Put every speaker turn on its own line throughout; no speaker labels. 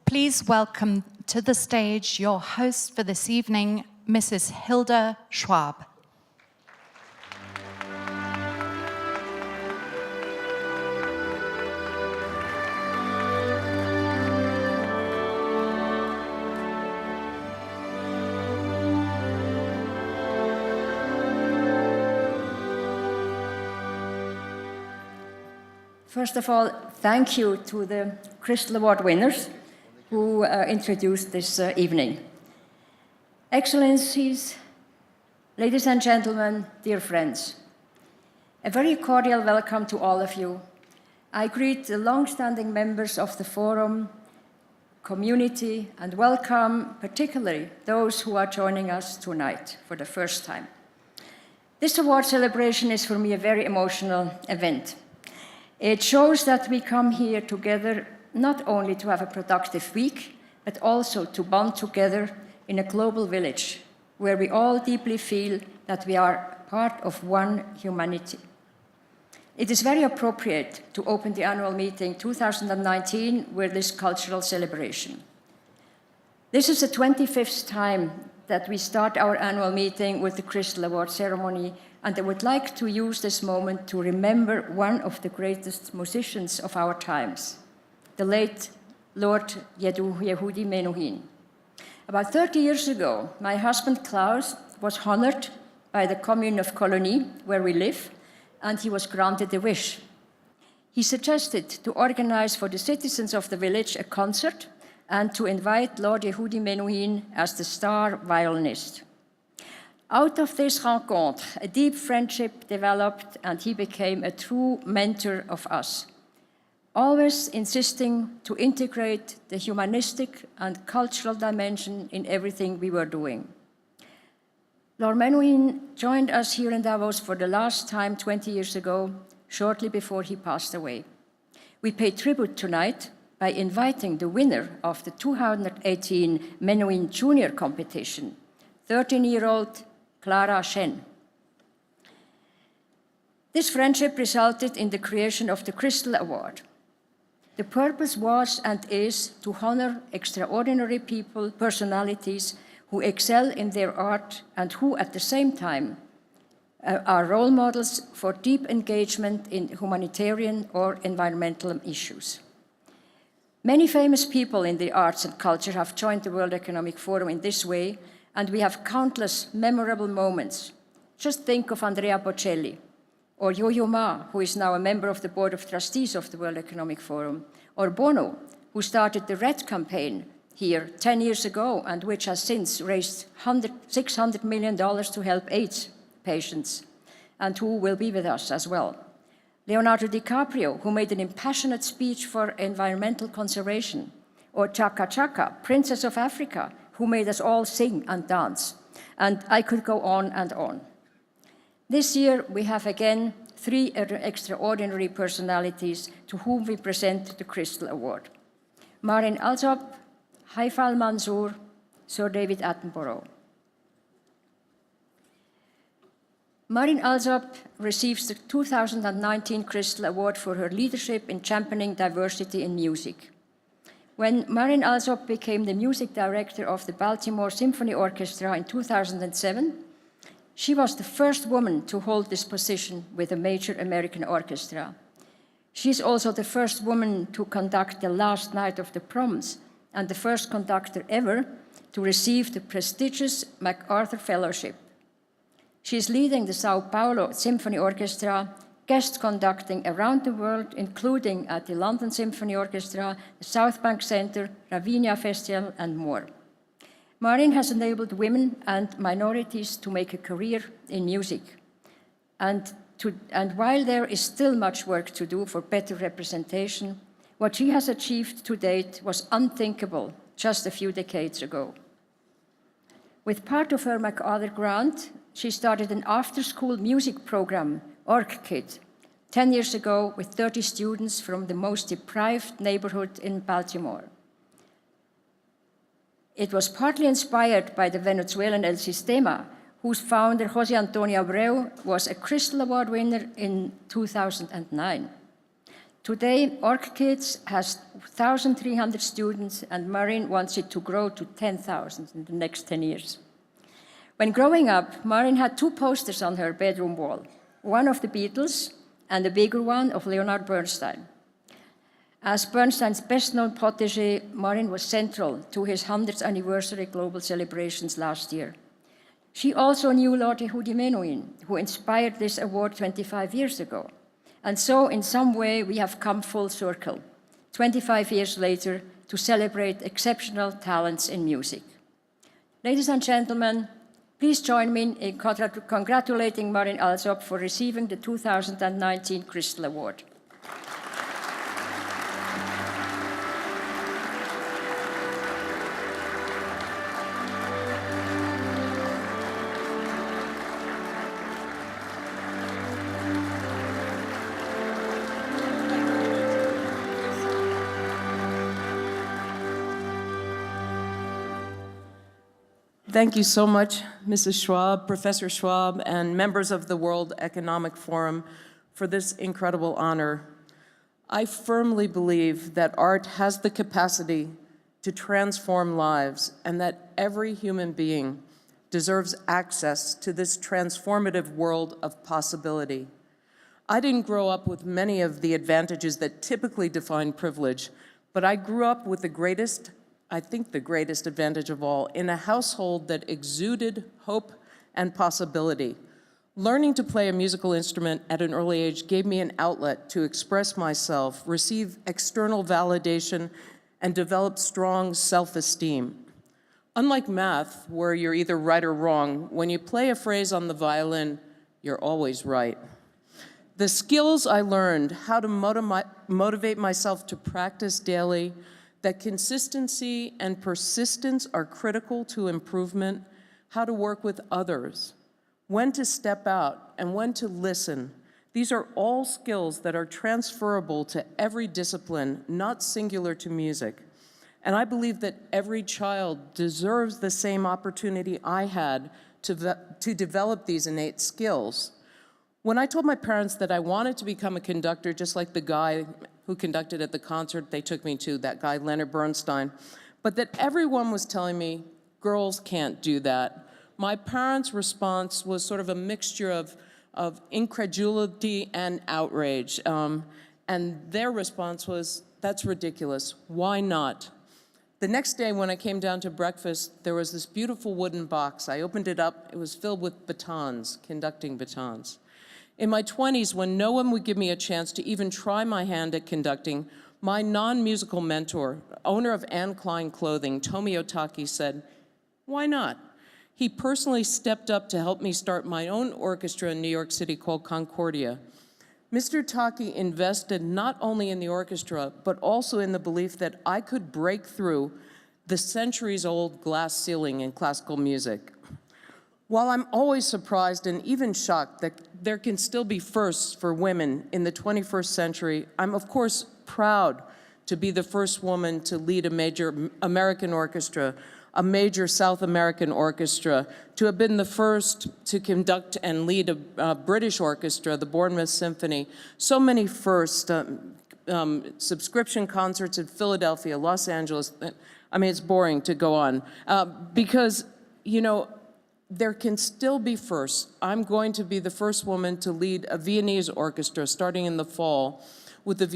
Please welcome to the stage your host for this evening, Mrs. Hilde Schwab.
First of all, thank you to the Crystal Award winners who introduced this evening. Excellencies, ladies and gentlemen, dear friends, a very cordial welcome to all of you. I greet the long-standing members of the forum, community, and welcome particularly those who are joining us tonight for the first time. This award celebration is for me a very emotional event. It shows that we come here together not only to have a productive week, but also to bond together in a global village where we all deeply feel that we are part of one humanity. It is very appropriate to open the annual meeting 2019 with this cultural celebration. This is the 25th time that we start our annual meeting with the Crystal Award ceremony, and I would like to use this moment to remember one of the greatest musicians of our times, the late Lord Yehudi Menuhin. About 30 years ago, my husband Klaus was honored by the commune of Colonie, where we live, and he was granted a wish. He suggested to organize for the citizens of the village a concert and to invite Lord Yehudi Menuhin as the star violinist. Out of this rencontre, a deep friendship developed and he became a true mentor of us, always insisting to integrate the humanistic and cultural dimension in everything we were doing. Lord Menuhin joined us here in Davos for the last time 20 years ago, shortly before he passed away. We pay tribute tonight by inviting the winner of the 2018 Menuhin Junior competition, 13-year-old Clara Shane. This friendship resulted in the creation of the Crystal Award. The purpose was and is to honor extraordinary people, personalities who excel in their art and who at the same time are role models for deep engagement in humanitarian or environmental issues. Many famous people in the arts and culture have joined the World Economic Forum in this way, and we have countless memorable moments. Just think of Andrea Bocelli, or Yo-Yo Ma, who is now a member of the Board of Trustees of the World Economic Forum, or Bono, who started the RED campaign here 10 years ago, and which has since raised $600 million to help AIDS patients, and who will be with us as well. Leonardo Dicaprio, who made an impassionate speech for environmental conservation, or Chaka Chaka, Princess of Africa, who made us all sing and dance. And I could go on and on. This year, we have again 3 extraordinary personalities to whom we present the Crystal Award: Marin Alsop, Haifaa Mansour, Sir David Attenborough. Marin Alsop receives the 2019 Crystal Award for her leadership in championing diversity in music. When Marin Alsop became the music director of the Baltimore Symphony Orchestra in 2007, she was the first woman to hold this position with a major American orchestra. She is also the first woman to conduct the last night of the proms and the first conductor ever to receive the prestigious MacArthur Fellowship. She is leading the Sao Paulo Symphony Orchestra, guest conducting around the world, including at the London Symphony Orchestra, the South Bank Centre, Ravinia Festival, and more. Marin has enabled women and minorities to make a career in music. And while there is still much work to do for better representation, what she has achieved to date was unthinkable just a few decades ago. With part of her MacArthur grant, she started an after-school music program, OrgKid, 10 years ago with 30 students from the most deprived neighborhood in Baltimore. It was partly inspired by the Venezuelan El Sistema, whose founder, José Antonio Abreu, was a Crystal Award winner in 2009. Today, OrgKids has 1,300 students, and Marin wants it to grow to 10,000 in the next 10 years. When growing up, Marin had 2 posters on her bedroom wall, one of the Beatles and a bigger one of Leonard Bernstein. As Bernstein's best-known protege, Marin was central to his 100th anniversary global celebrations last year. She also knew Lord Yehudi Menuhin, who inspired this award 25 years ago. And so, in some way, we have come full circle, 25 years later, to celebrate exceptional talents in music. Ladies and gentlemen, please join me in congratulating Marin Alsop for receiving the 2019 Crystal Award.
Thank you so much, Mrs. Schwab, Professor Schwab, and members of the World Economic Forum for this incredible honor. I firmly believe that art has the capacity to transform lives and that every human being deserves access to this transformative world of possibility. I didn't grow up with many of the advantages that typically define privilege, but I grew up with the greatest advantage of all, in a household that exuded hope and possibility. Learning to play a musical instrument at an early age gave me an outlet to express myself, receive external validation, and develop strong self-esteem. Unlike math, where you're either right or wrong, when you play a phrase on the violin, you're always right. The skills I learned, how to motivate myself to practice daily, that consistency and persistence are critical to improvement, how to work with others, when to step out, and when to listen. These are all skills that are transferable to every discipline, not singular to music. And I believe that every child deserves the same opportunity I had to develop these innate skills. When I told my parents that I wanted to become a conductor, just like the guy who conducted at the concert they took me to, that guy Leonard Bernstein, but that everyone was telling me, girls can't do that, my parents' response was sort of a mixture of incredulity and outrage. And their response was, that's ridiculous, why not? The next day when I came down to breakfast, there was this beautiful wooden box. I opened it up, it was filled with batons, conducting batons. In my 20s, when no one would give me a chance to even try my hand at conducting, my non-musical mentor, owner of Anne Klein Clothing, Tomi Otaki, said, why not? He personally stepped up to help me start my own orchestra in New York City called Concordia. Mr. Taki invested not only in the orchestra, but also in the belief that I could break through the centuries-old glass ceiling in classical music. While I'm always surprised and even shocked that there can still be firsts for women in the 21st century, I'm of course proud to be the first woman to lead a major American orchestra, a major South American orchestra, to have been the first to conduct and lead a British orchestra, the Bournemouth Symphony. So many firsts, subscription concerts in Philadelphia, Los Angeles. I mean, it's boring to go on because, you know, there can still be firsts. I'm going to be the first woman to lead a Viennese orchestra starting in the fall with the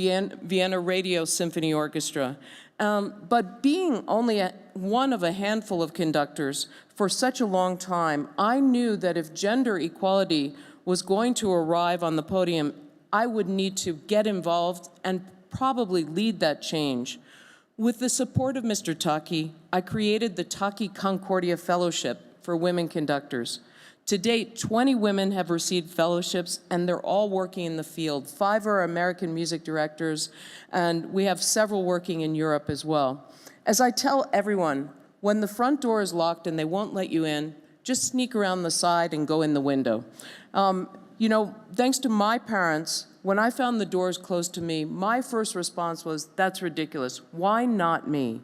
Vienna Radio Symphony Orchestra. But being only one of a handful of conductors for such a long time, I knew that if gender equality was going to arrive on the podium, I would need to get involved and probably lead that change. With the support of Mr. Taki, I created the Taki Concordia Fellowship for women conductors. To date, 20 women have received fellowships, and they're all working in the field. 5 are American music directors, and we have several working in Europe as well. As I tell everyone, when the front door is locked and they won't let you in, just sneak around the side and go in the window. You know, thanks to my parents, when I found the doors closed to me, my first response was, that's ridiculous. Why not me?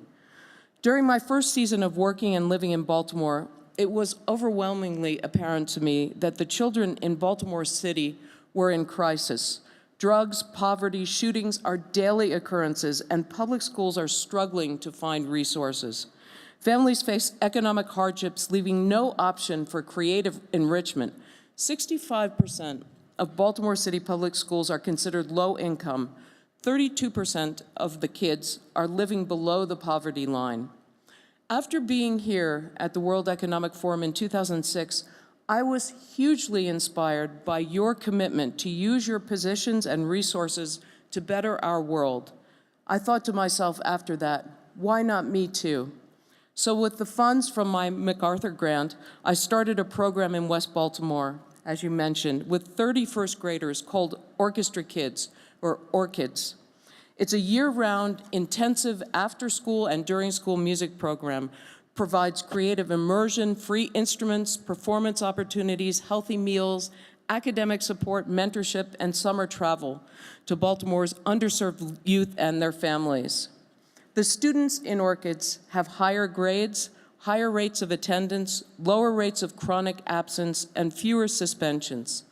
During my first season of working and living in Baltimore, it was overwhelmingly apparent to me that the children in Baltimore City were in crisis. Drugs, poverty, shootings are daily occurrences, and public schools are struggling to find resources. Families face economic hardships, leaving no option for creative enrichment. 65% of Baltimore City public schools are considered low income. 32% of the kids are living below the poverty line. After being here at the World Economic Forum in 2006, I was hugely inspired by your commitment to use your positions and resources to better our world. I thought to myself after that, why not me too? So with the funds from my MacArthur grant, I started a program in West Baltimore, as you mentioned, with 30 first graders called Orchestra Kids, or ORCIDS. It's a year-round, intensive after-school and during-school music program, provides creative immersion, free instruments, performance opportunities, healthy meals, academic support, mentorship, and summer travel to Baltimore's underserved youth and their families. The students in ORCIDS have higher grades, higher rates of attendance, lower rates of chronic absence, and fewer suspensions.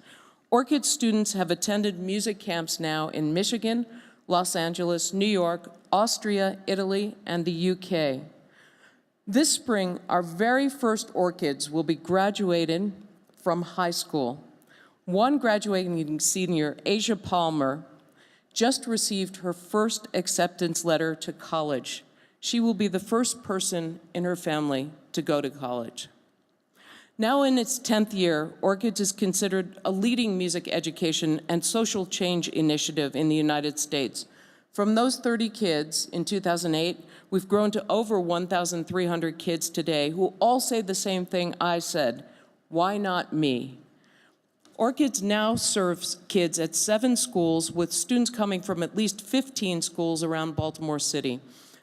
ORCIDS students have attended music camps now in Michigan, Los Angeles, New York, Austria, Italy, and the UK. This spring, our very first ORCIDS will be graduating from high school. One graduating senior, Asia Palmer, just received her first acceptance letter to college. She will be the first person in her family to go to college. Now in its 10th year, ORCIDS is considered a leading music education and social change initiative in the United States. From those 30 kids in 2008, we've grown to over 1,300 kids today who all say the same thing I said, why not me? ORCIDS now serves kids at 7 schools with students coming from at least 15 schools around Baltimore City.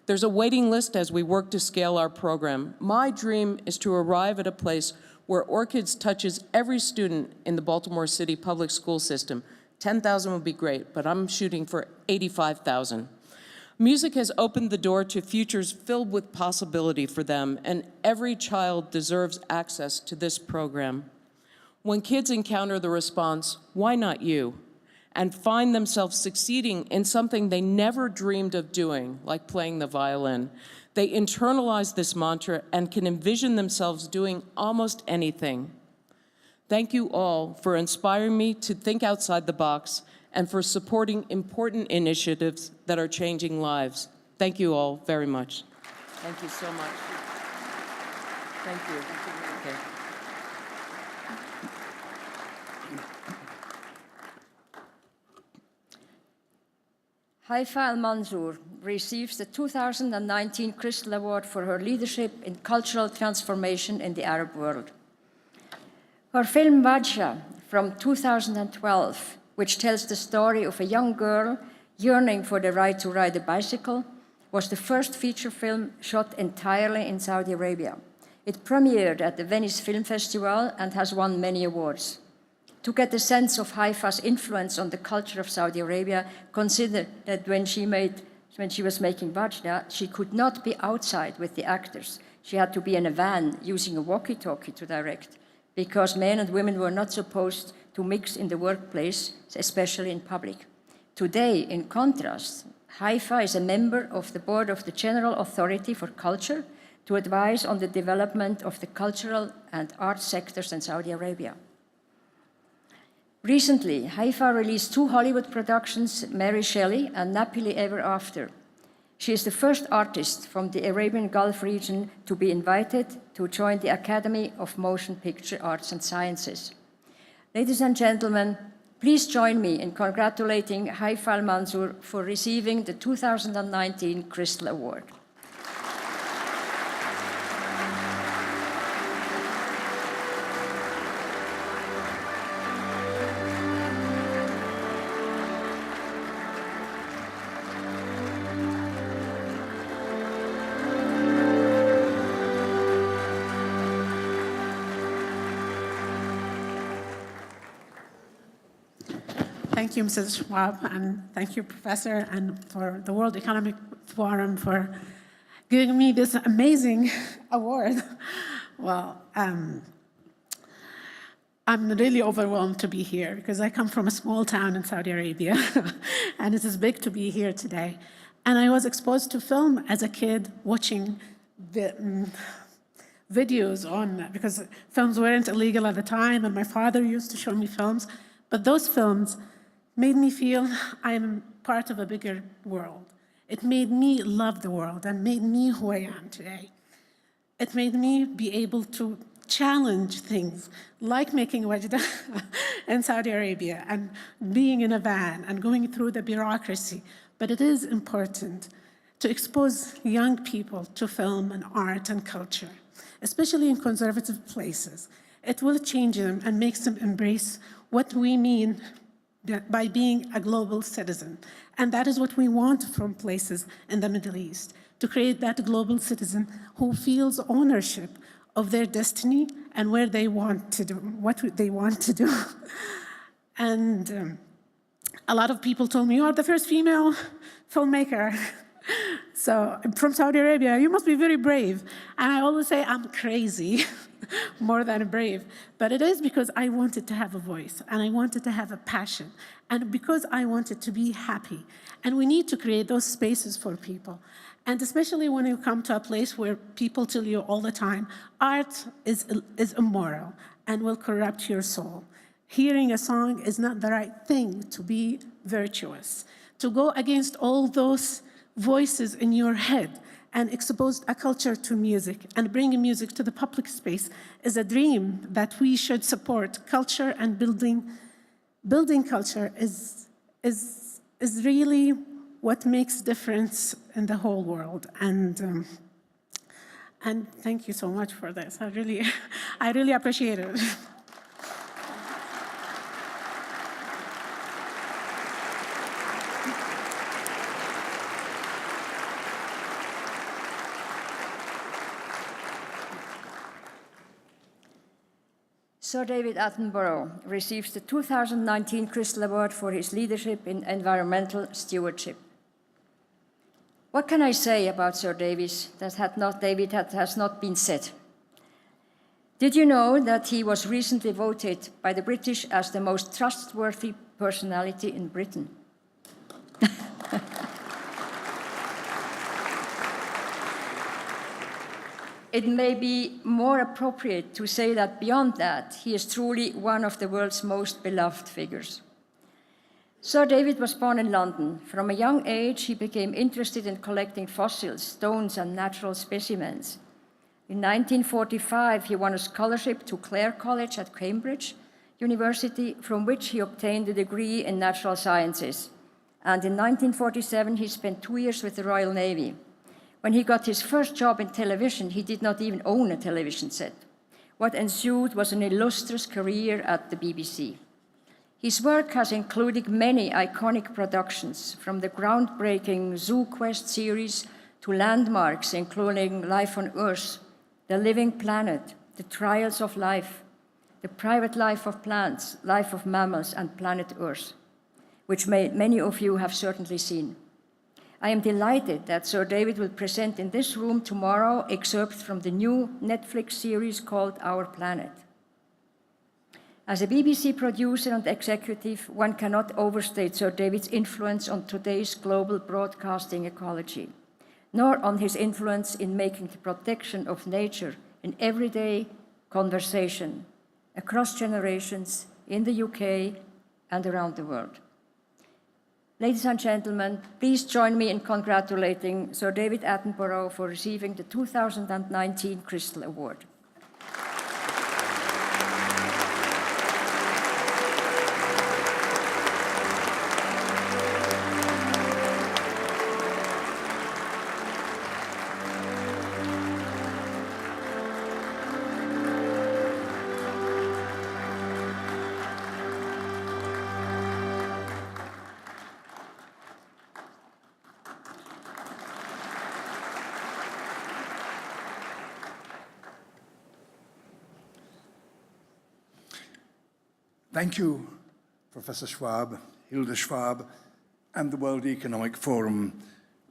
There's a waiting list as we work to scale our program. My dream is to arrive at a place where ORCIDS touches every student in the Baltimore City public school system. 10,000 would be great, but I'm shooting for 85,000. Music has opened the door to futures filled with possibility for them, and every child deserves access to this program. When kids encounter the response, why not you, and find themselves succeeding in something they never dreamed of doing, like playing the violin, they internalize this mantra and can envision themselves doing almost anything. Thank you all for inspiring me to think outside the box and for supporting important initiatives that are changing lives. Thank you all very much. Thank you so much. Thank you. Okay.
Haifaa Mansour receives the 2019 Crystal Award for her leadership in cultural transformation in the Arab world. Her film Wadja from 2012, which tells the story of a young girl yearning for the right to ride a bicycle, was the first feature film shot entirely in Saudi Arabia. It premiered at the Venice Film Festival and has won many awards. To get a sense of Haifaa's influence on the culture of Saudi Arabia, consider that when she was making Wadja, she could not be outside with the actors. She had to be in a van using a walkie-talkie to direct, because men and women were not supposed to mix in the workplace, especially in public. Today, in contrast, Haifaa is a member of the board of the General Authority for Culture to advise on the development of the cultural and art sectors in Saudi Arabia. Recently, Haifaa released 2 Hollywood productions, Mary Shelley and Happily Ever After. She is the first artist from the Arabian Gulf region to be invited to join the Academy of Motion Picture Arts and Sciences. Ladies and gentlemen, please join me in congratulating Haifaa Mansour for receiving the 2019 Crystal Award.
Thank you, Mrs. Schwab, and thank you, Professor, and for the World Economic Forum for giving me this amazing award. Well, I'm really overwhelmed to be here because I come from a small town in Saudi Arabia, and it is big to be here today. And I was exposed to film as a kid, watching videos on, because films weren't illegal at the time, and my father used to show me films. But those films made me feel I'm part of a bigger world. It made me love the world and made me who I am today. It made me be able to challenge things like making wajda in Saudi Arabia and being in a van and going through the bureaucracy. But it is important to expose young people to film and art and culture, especially in conservative places. It will change them and makes them embrace what we mean by being a global citizen. And that is what we want from places in the Middle East, to create that global citizen who feels ownership of their destiny and where they want to do, what they want to do. And a lot of people told me, you are the first female filmmaker. So from Saudi Arabia, you must be very brave. And I always say I'm crazy, more than brave. But it is because I wanted to have a voice, and I wanted to have a passion, and because I wanted to be happy. And we need to create those spaces for people. And especially when you come to a place where people tell you all the time, art is immoral and will corrupt your soul. Hearing a song is not the right thing to be virtuous. To go against all those voices in your head and expose a culture to music and bring music to the public space is a dream that we should support. Culture and building culture is really what makes difference in the whole world. And thank you so much for this. I really appreciate it.
Sir David Attenborough receives the 2019 Crystal Award for his leadership in environmental stewardship. What can I say about Sir David that has not been said? Did you know that he was recently voted by the British as the most trustworthy personality in Britain? It may be more appropriate to say that beyond that, he is truly one of the world's most beloved figures. Sir David was born in London. From a young age, he became interested in collecting fossils, stones, and natural specimens. In 1945, he won a scholarship to Clare College at Cambridge University, from which he obtained a degree in natural sciences. And in 1947, he spent 2 years with the Royal Navy. When he got his first job in television, he did not even own a television set. What ensued was an illustrious career at the BBC. His work has included many iconic productions, from the groundbreaking Zoo Quest series to landmarks including Life on Earth, The Living Planet, The Trials of Life, The Private Life of Plants, Life of Mammals, and Planet Earth, which many of you have certainly seen. I am delighted that Sir David will present in this room tomorrow excerpts from the new Netflix series called Our Planet. As a BBC producer and executive, one cannot overstate Sir David's influence on today's global broadcasting ecology, nor on his influence in making the protection of nature an everyday conversation across generations in the UK and around the world. Ladies and gentlemen, please join me in congratulating Sir David Attenborough for receiving the 2019 Crystal Award.
Thank you, Professor Schwab, Hilde Schwab, and the World Economic Forum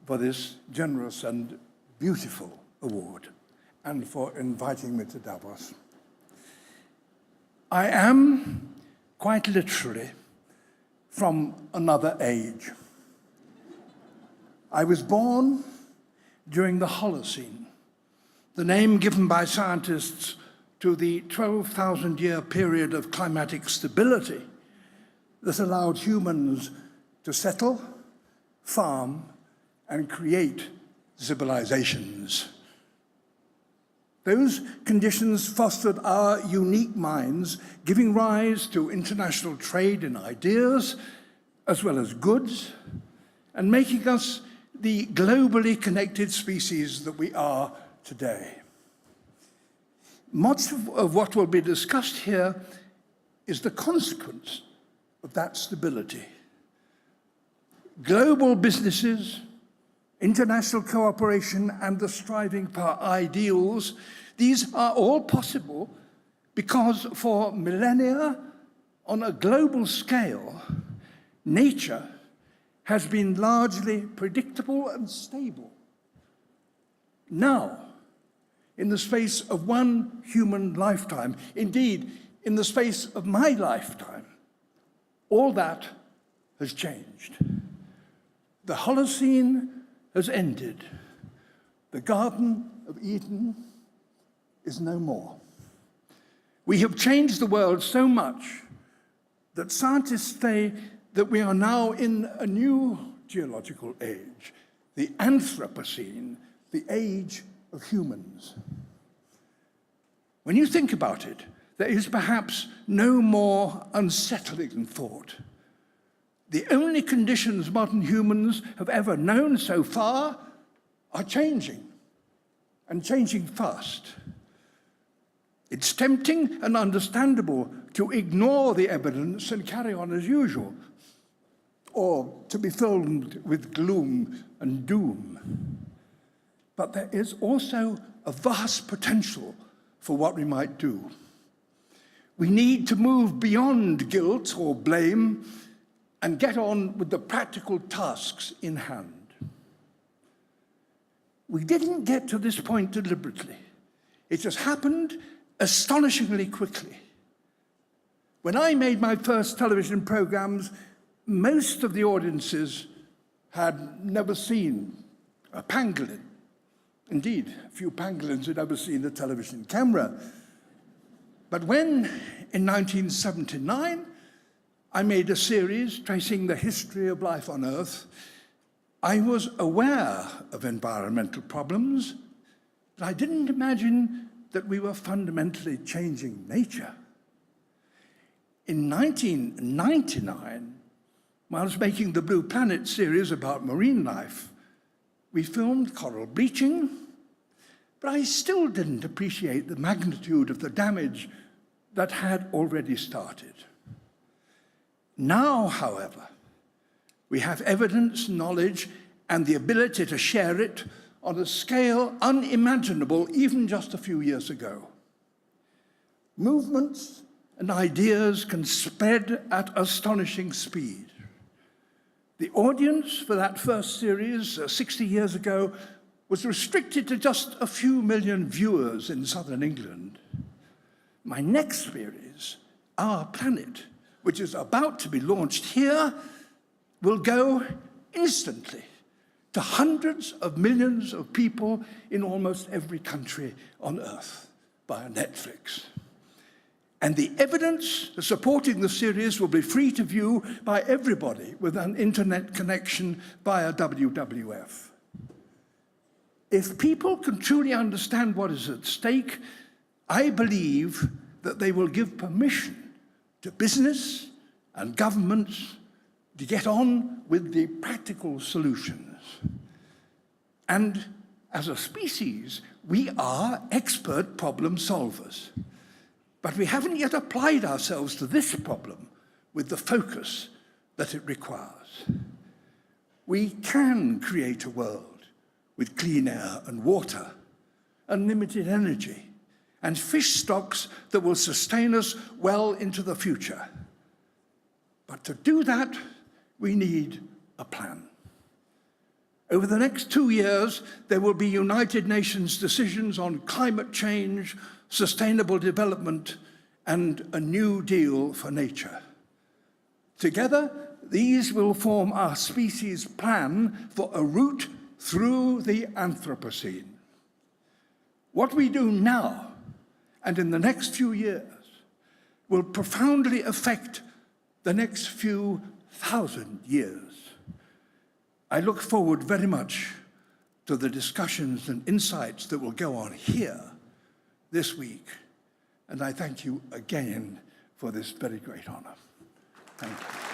for this generous and beautiful award, and for inviting me to Davos. I am, quite literally, from another age. I was born during the Holocene, the name given by scientists to the 12,000-year period of climatic stability that allowed humans to settle, farm, and create civilizations. Those conditions fostered our unique minds, giving rise to international trade in ideas as well as goods, and making us the globally connected species that we are today. Much of what will be discussed here is the consequence of that stability. Global businesses, international cooperation, and the striving for ideals, these are all possible because for millennia, on a global scale, nature has been largely predictable and stable. Now, in the space of one human lifetime, indeed, in the space of my lifetime, all that has changed. The Holocene has ended. The Garden of Eden is no more. We have changed the world so much that scientists say that we are now in a new geological age, the Anthropocene, the age of humans. When you think about it, there is perhaps no more unsettling thought. The only conditions modern humans have ever known so far are changing, and changing fast. It's tempting and understandable to ignore the evidence and carry on as usual, or to be filled with gloom and doom. But there is also a vast potential for what we might do. We need to move beyond guilt or blame and get on with the practical tasks in hand. We didn't get to this point deliberately. It has happened astonishingly quickly. When I made my first television programs, most of the audiences had never seen a pangolin. Indeed, a few pangolins had ever seen a television camera. But when, in 1979, I made a series tracing the history of life on Earth, I was aware of environmental problems, but I didn't imagine that we were fundamentally changing nature. In 1999, while I was making the Blue Planet series about marine life, we filmed coral bleaching, but I still didn't appreciate the magnitude of the damage that had already started. Now, however, we have evidence, knowledge, and the ability to share it on a scale unimaginable even just a few years ago. Movements and ideas can spread at astonishing speed. The audience for that first series 60 years ago was restricted to just a few million viewers in southern England. My next series, Our Planet, which is about to be launched here, will go instantly to hundreds of millions of people in almost every country on Earth via Netflix. And the evidence supporting the series will be free to view by everybody with an internet connection via WWF. If people can truly understand what is at stake, I believe that they will give permission to business and governments to get on with the practical solutions. And as a species, we are expert problem solvers. But we haven't yet applied ourselves to this problem with the focus that it requires. We can create a world with clean air and water, unlimited energy, and fish stocks that will sustain us well into the future. But to do that, we need a plan. Over the next 2 years, there will be United Nations decisions on climate change, sustainable development, and a New Deal for nature. Together, these will form our species' plan for a route through the Anthropocene. What we do now and in the next few years will profoundly affect the next few thousand years. I look forward very much to the discussions and insights that will go on here this week. And I thank you again for this very great honor. Thank you.